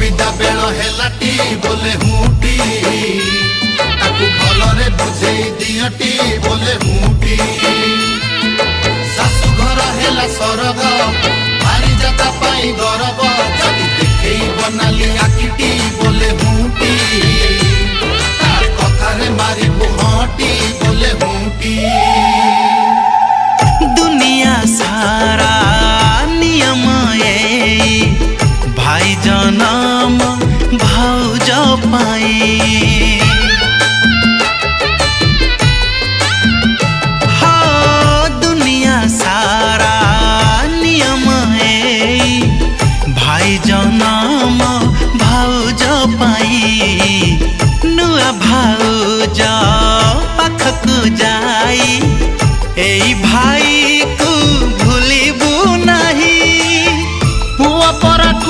विदा बेल हेलाटी बोले हुटी ताकू भलरे बुझेई दियटी बोले हुटी सासु घर हेला सरग भारी जाता पाई गरब जदि देखेई बनाली आकिटी बोले हुटी तार कथारे मारी बुहटी बोले हुटी दुनिया सारा नियम भाई जनम भाउज पाई